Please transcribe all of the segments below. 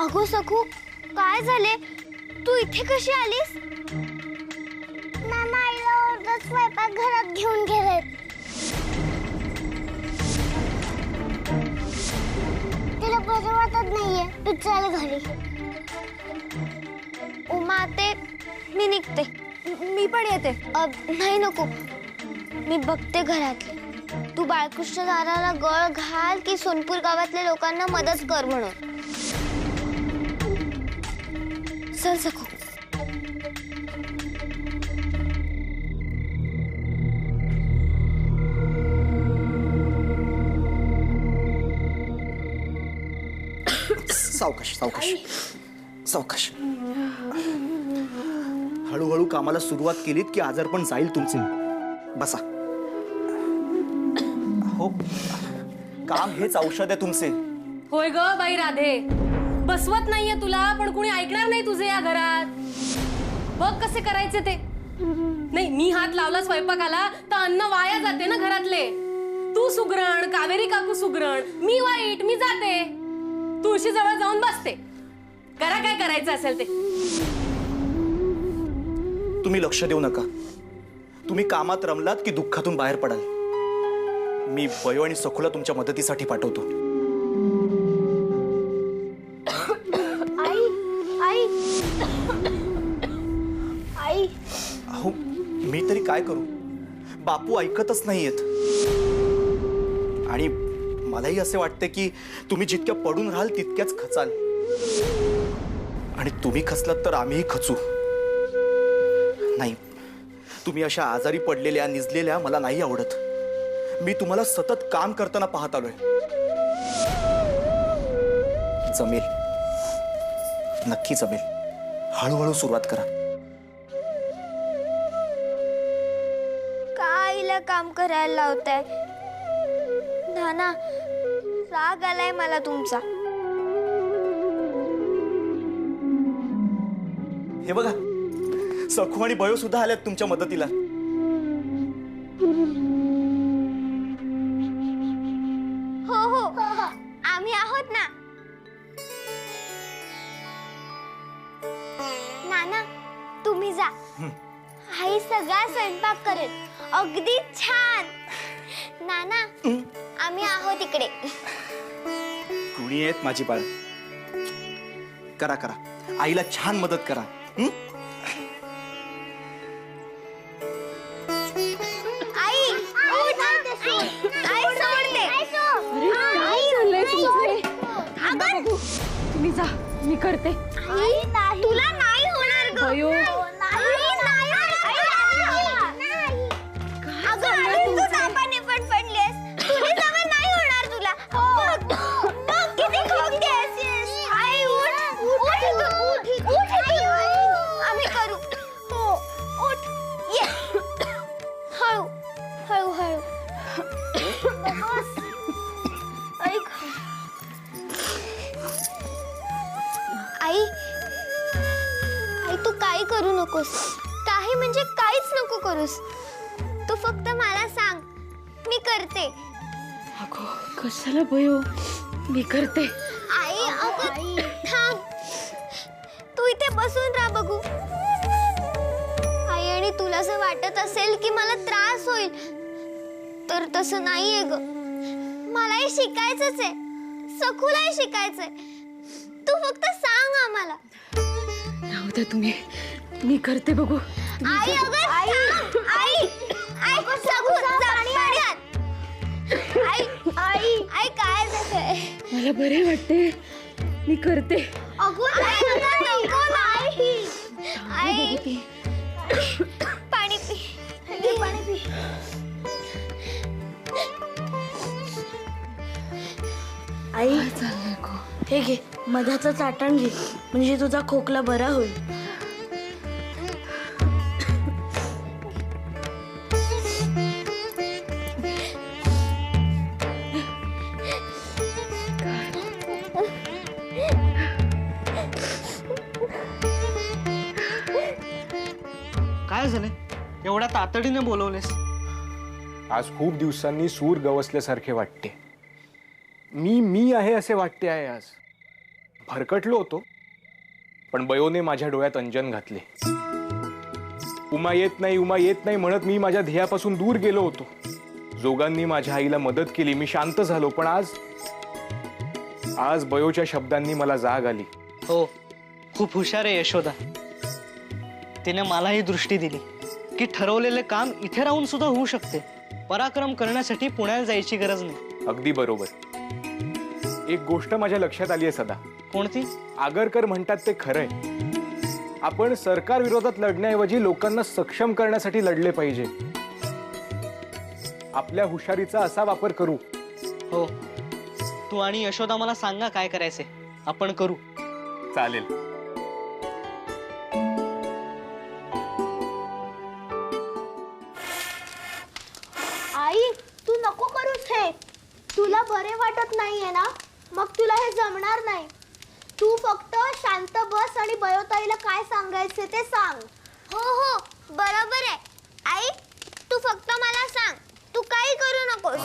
अगो सखू, काय झाले? तू इथे कशी आलीस? मामा आईला ओरडत स्वयंपाक घरात घेऊन गेलेत. तिला बरं वाटत नाहीये, तू चल घरी. उमा ते मी निघते. मी पण येते. नाही नको, मी बघते घरातले. तू बाळकृष्ण दाराला गळ घाल की सोनपूर गावातल्या लोकांना मदत कर म्हणून. चल सखू. सावकाश सावकाश सावकाश. हळूहळू कामाला सुरुवात केलीत की आजार पण जाईल तुमचे. बसा. हो, काम हेच औषध आहे तुमचे. होय ग बाई राधे, बसवत नाहीये तुला, पण कुणी ऐकणार नाही तुझे या घरात. बघ कसे करायचे ते. नाही, मी हात लावला स्वयंपाकाला तर अन्न वाया जाते ना घरातले. तू सुगरण, कावेरी काकू सुगरण, मी वाईट, मी जाते. तुळशी जवळ जाऊन बसते. करा काय करायचं असेल ते. तुम्ही लक्ष देऊ नका. तुम्ही कामात रमलात की दुःखातून बाहेर पडाल. मी बयो आणि सखूला तुमच्या मदतीसाठी पाठवतो. आई आई आई. अहो, मी तरी काय करू? बापू ऐकतच नाहीयेत. आणि मलाही असे वाटते की तुम्ही जितक्या पडून राहाल तितक्याच खचाल. आणि तुम्ही खचलात तर आम्हीही खचू. नाही, तुम्ही अशा आजारी पडलेल्या निजलेल्या मला नाही आवडत. मी तुम्हाला सतत काम करताना पाहत आलोय. जमेल, नक्की जमेल. हळूहळू सुरुवात करा. का आईला काम करायला लावताय? नाना, राग आलाय मला तुमचा. हे बघा, सखू आणि बयो सुद्धा आल्यात तुमच्या मदतीला. हो हो, आम्ही आहोत ना. नाना, तुम्ही जा. आई सगळा स्वयंपाक करेल. अगदी छान. नाना, आम्ही आहोत इकडे. कुणी आहेत माझी बाळ. करा करा, आईला छान मदत करा. आई, उठ. आई, सोड दे. तुम्ही जा, मी करते. आई, तुला नाही होणार ग. बयो. आई, नाही. अगं, आई, तू सापाने फडफडलीस. तुझी सवय नाही होणार तुला. बघ, किती खोकतेस. आई, उठ. उठ. आम्ही करू. हो, उठ. ये. हळू हळू हळू. ऐक. आई, आई, तू काही करू नकोस. काही म्हणजे काहीच नको करूस. तू फक्त मला सांग, मी करते. अगो, कशाला बयो, मी करते. आई, अगं थांब. तू इथे बसून राहा बघू. आई, आणि तुला असं वाटत असेल की मला त्रास होईल, तर तसं नाहीये ग. मलाही शिकायचंच आहे, सखूलाही शिकायचंय. तू फक्त सांग आम्हाला. राहू द्या तुम्ही, मी करते बघू. आई, अगं थांब. आई, सखू, जा पाणी आण. आई, काय झालंय? मला बरे वाटते, मी करते. अगं नको ना. आई, पाणी पी. पाणी पी. आई, हे घे, मधाचं चाटण घे, म्हणजे तुझा खोकला बरा होईल. काय झालं? एवढ्या तातडीने बोलवलेस? आज खूप दिवसांनी सूर गवसल्यासारखे वाटते. मी आहे असे वाटते आहे आज. भरकटलो होतो, पण बयोने माझ्या डोळ्यात अंजन घातले. उमा येत नाही, उमा येत नाही म्हणत मी माझ्या ध्येयापासून दूर गेलो होतो. जोगांनी माझ्या आईला मदत केली, मी शांत झालो. पण आज बयोच्या शब्दांनी मला जाग आली. हो, खूप हुशार आहे यशोदा. तिने मलाही दृष्टी दिली की ठरवलेले काम इथे राहून सुद्धा होऊ शकते. पराक्रम करण्यासाठी पुण्याला जायची गरज नाही. अगदी बरोबर. एक गोष्ट माझ्या लक्षात आली आहे सदा. कोणती? आगरकर म्हणतात ते खरंय. आपण सरकार विरोधात लढण्याऐवजी लोकांना सक्षम करण्यासाठी लढले पाहिजे. आपल्या हुशारीचा असा वापर करू. हो, तू आणि यशोदा मला सांगा काय करायचे, आपण करू. चालेल. आई, तू नको करूस हे. तुला बरे वाटत नाहीये ना, मग तुला हे जमणार नाही. तू फक्त शांत बस आणि बयोताईला काय सांगायचे ते सांग. हो हो बरोबर आहे. आई तू फक्त मला सांग, तू काही करू नकोस.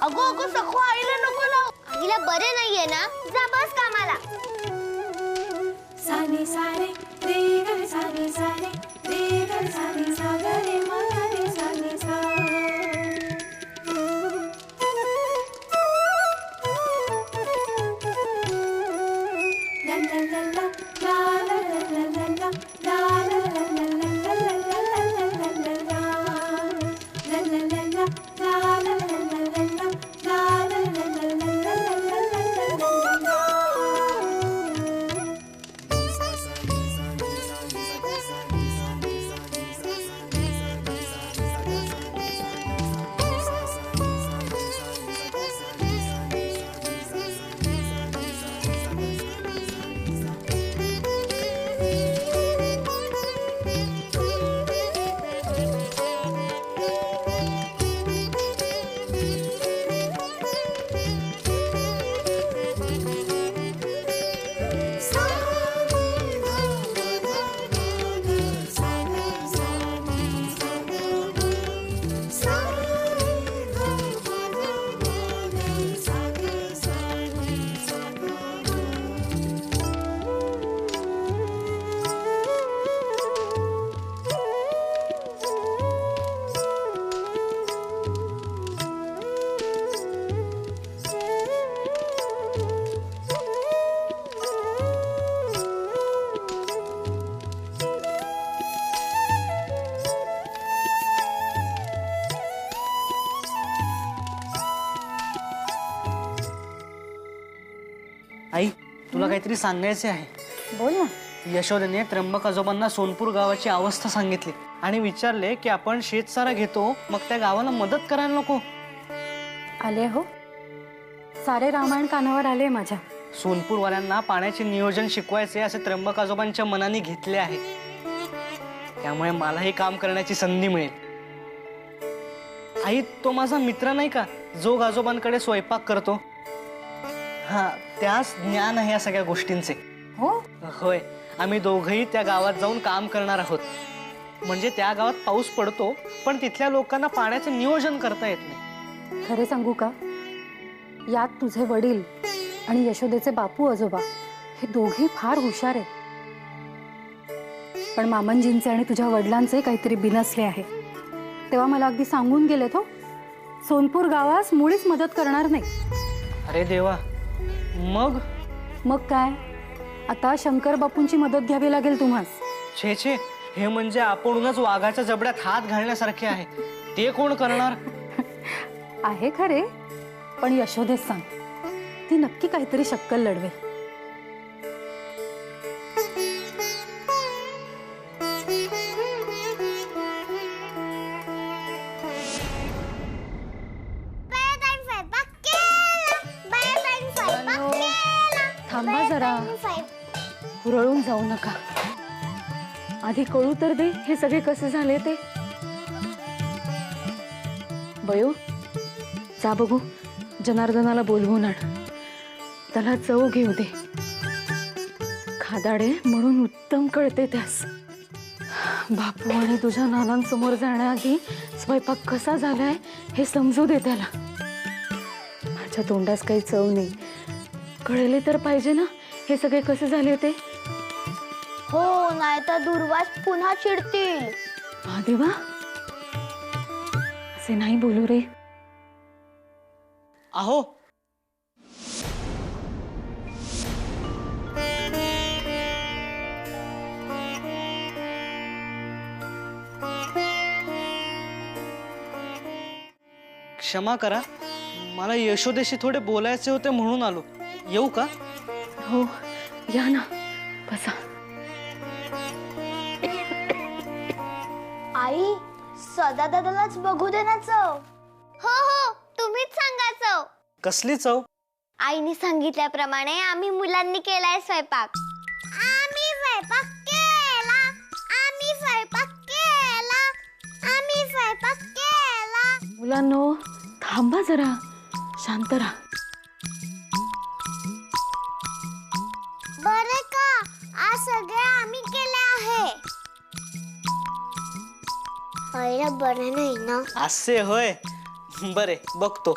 अगो सखू, आईला नको लाव. आईला बरे नाहीये ना, जा बस कामाला. सानी सारे रे ग सानी सारे रे ग सानी सागरे मगरे सानी सा ला ला ला ला ला ला ला ला ला ला ला आई, तुला काहीतरी सांगायचे आहे. बोल ना. यशोदेने त्र्यंबक आजोबांना सोनपूर गावाची अवस्था सांगितली आणि विचारले की आपण शेतसारा घेतो, मग त्या गावाला मदत करायला नको. आले हो, सारे रामायण कानावर आले माझ्या. सोनपूरवाल्यांना पाण्याचे नियोजन शिकवायचे असे त्र्यंबक आजोबांच्या मनाने घेतले आहे. त्यामुळे मलाही काम करण्याची संधी मिळेल. आई, तो माझा मित्र नाही का जो आजोबांकडे स्वयंपाक करतो? हा, त्यास ज्ञान आहे या सगळ्या गोष्टींचे. हो, होय, आम्ही दोघंही त्या गावात जाऊन काम करणार आहोत. म्हणजे त्या गावात पाऊस पडतो, पण तिथल्या लोकांना पाण्याचं नियोजन करता येत नाही. खरे सांगू का, यात तुझे वडील आणि यशोदेचे बापू आजोबा हे दोघे फार हुशार आहेत. पण मामनजींचे आणि तुझ्या वडिलांचे काहीतरी बिनसले आहे. तेव्हा मला अगदी सांगून गेले तो, सोनपूर गावास मुळीच मदत करणार नाही. अरे देवा, मग? मग काय, आता शंकर बापूंची मदत घ्यावी लागेल तुम्हास. छे छे, हे म्हणजे आपणच वाघाच्या जबड्यात हात घालण्यासारखे आहे. ते कोण करणार? आहे खरे, पण यशोदेस सांग, ती नक्की काहीतरी शक्कल लढवेल. थांबा जरा, हुरळून जाऊ नका. आधी कळू तर दे हे सगळे कसे झाले ते. बयो, जा बघू, जनार्दनाला बोलवून आण. त्याला चव घेऊ दे. खादाडे म्हणून उत्तम कळते त्यास. बापू आणि तुझ्या नानांसमोर जाण्याआधी स्वयंपाक कसा झालाय हे समजू दे त्याला. माझ्या तोंडास काही चव नाही, कळले तर पाहिजे ना हे सगळे कसे झाले ते. हो, नाही तर दुर्वास पुन्हा चिडतील. महादेवा, असे नाही बोलू रे. अहो, क्षमा करा, मला यशोदेशी थोडे बोलायचे होते म्हणून आलो. येऊ का? हो, या ना, बसा. आई, सदा दादालाच बघू दे ना चव. हो हो, तुम्हीच सांगा चव. कसली चव? आईने सांगितल्याप्रमाणे आम्ही मुलांनी केलाय स्वयंपाक. आम्ही स्वयंपाक केला, आम्ही स्वयंपाक केला, आम्ही स्वयंपाक केला. मुलांनो, थांबा जरा, शांत राहा. बरं का, आज सगळे आम्ही केले आहे. आईला बरं नाही ना? असे होय, बरे बघतो.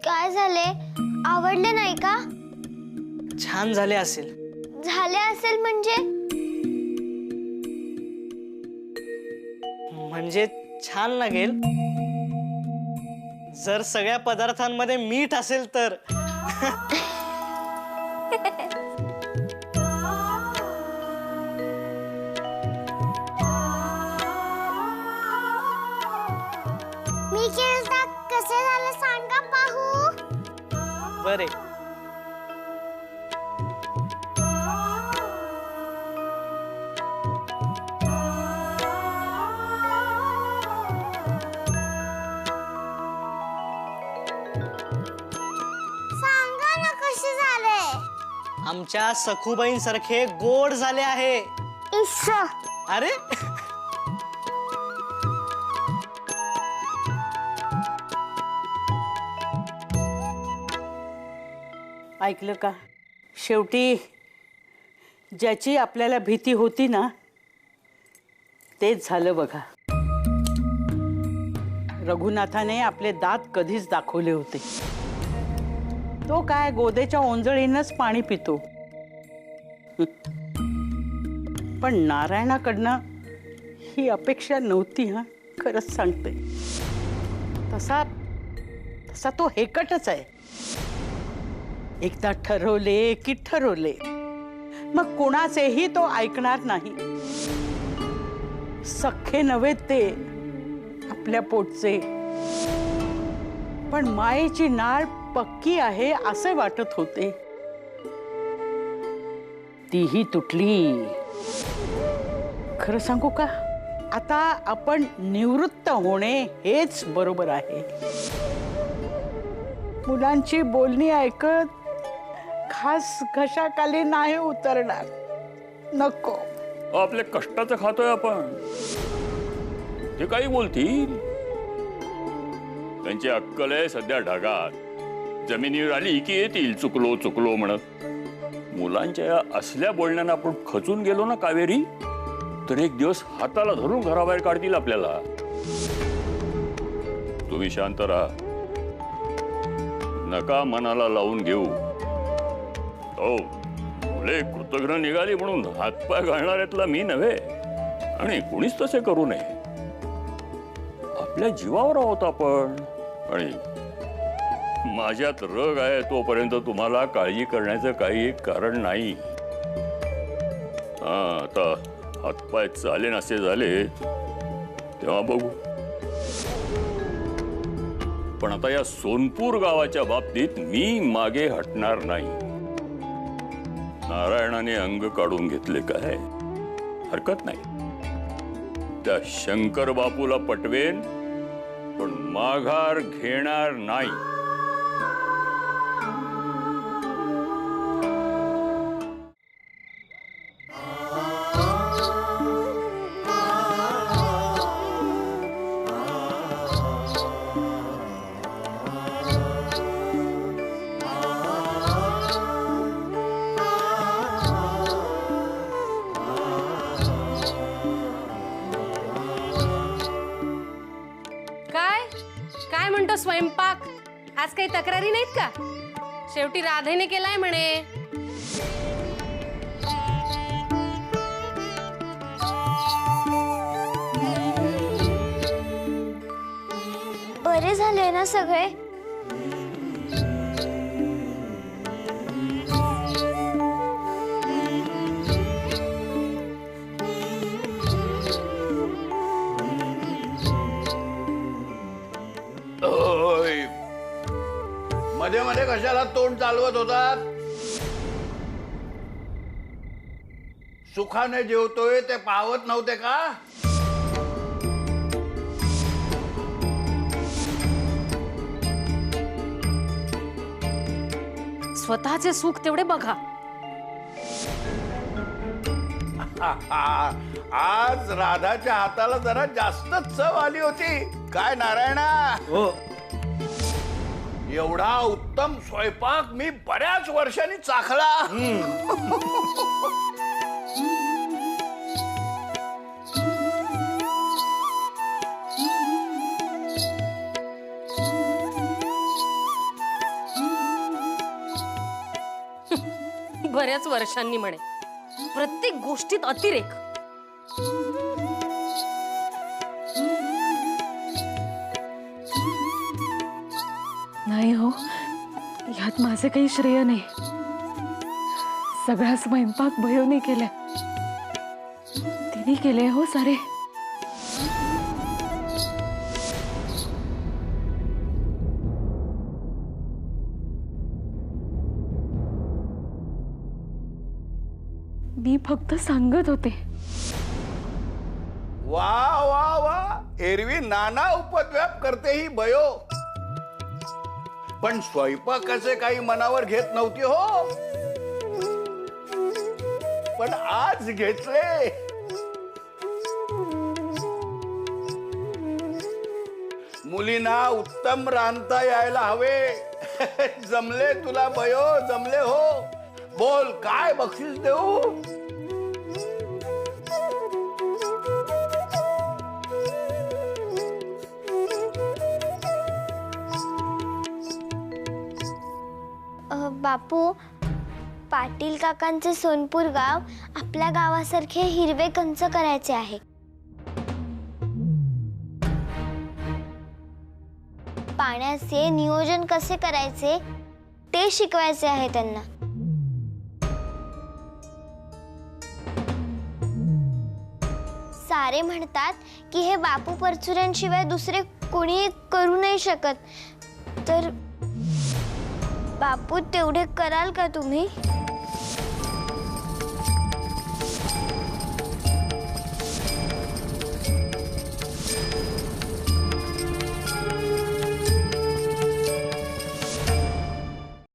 काय झाले? आवडले नाही का? छान झाले असेल. झाले असेल म्हणजे? म्हणजे छान लागेल जर सगळ्या पदार्थांमध्ये मीठ असेल तर. मी केलता कसे झाले सांगा पाहू. बरे. सांगा ना कसे झाले. आमच्या सखूबाईंसारखे गोड झाले आहे. इश्श. अरे ऐकलं का? शेवटी ज्याची आपल्याला भीती होती ना तेच झालं बघा. रघुनाथाने आपले दात कधीच दाखवले होते. तो काय गोदेच्या ओंजळीनंच पाणी पितो. पण नारायणाकडनं ही अपेक्षा नव्हती. हा, खरंच सांगते. तसा तो हेकटच आहे. एकदा ठरवले की ठरवले, मग कोणाचेही तो ऐकणार नाही. सख्खे नव्हे ते, आपल्या पोटचे. पण मायेची नाळ पक्की आहे असे वाटत होते. तीही तुटली. खरं सांगू का, आता आपण निवृत्त होणे हेच बरोबर आहे. मुलांची बोलणी ऐकत खास घशाखाली नाही उतरणार. नको. आपल्या कष्टाचं खातोय आपण. ते काही बोलतील. त्यांची अक्कल आहे सध्या ढगात. जमिनीवर आली की येतील चुकलो चुकलो म्हणत. मुलांच्या या असल्या बोलण्यानं आपण खचून गेलो ना कावेरी, तर एक दिवस हाताला धरून घराबाहेर काढतील आपल्याला. तुम्ही शांत राहा. नका मनाला लावून घेऊ. हो, मुले कृतघ्न निघाली म्हणून हातपाय घालणाऱ्यातला मी नव्हे. आणि कुणीच तसे करू नये. आपल्या जीवावर आहोत आपण. आणि माझ्यात रग आहे तोपर्यंत तुम्हाला काळजी करण्याचं काही एक कारण नाही. आता हातपाय चालेन असे झाले तेव्हा बघू. पण आता या सोनपूर गावाच्या बाबतीत मी मागे हटणार नाही. नारायणाने अंग काढून घेतले काय, हरकत नाही. त्या शंकर बापूला पटवेन, पण माघार घेणार नाही. काय म्हणतो स्वयंपाक? आज काही तक्रारी नाहीत का? शेवटी राधेने केलाय म्हणे. बरे झाले ना सगळे? मध्ये मध्ये कशाला तोंड चालवत होतात? सुखाने जेवतोय ते पाहत नव्हते का? स्वतःचे सुख तेवढे बघा. आज राधाच्या हाताला जरा जास्तच चव आली होती. काय नारायणा? हो. एवढा उत्तम स्वयंपाक मी बऱ्याच वर्षांनी चाखला. बऱ्याच वर्षांनी म्हणे. प्रत्येक गोष्टीत अतिरेक. नाही हो, ह्यात माझे काही श्रेय नाही. सगळा स्वयंपाक भयोने केलाय. तिने केले हो सारे. मी फक्त सांगत होते. वा वा वा, एरवी नाना उपद्व्याप करते ही बयो. पण स्वयंपाकाचे काही मनावर घेत नव्हती हो. पण आज घेतले. मुलींना उत्तम रांधता यायला हवे. जमले तुला बयो, जमले हो. बोल काय बक्षीस देऊ? बापू, पाटील काकांचे सोनपूर गाव आपल्या गावासारखे हिरवे कंच करायचे आहे. पाण्याचे नियोजन कसे करायचे ते शिकवायचे आहे त्यांना. सारे म्हणतात की हे बापू परचुऱ्यांशिवाय दुसरे कोणी करू नाही शकत. तर बापू तेवढे कराल का तुम्ही?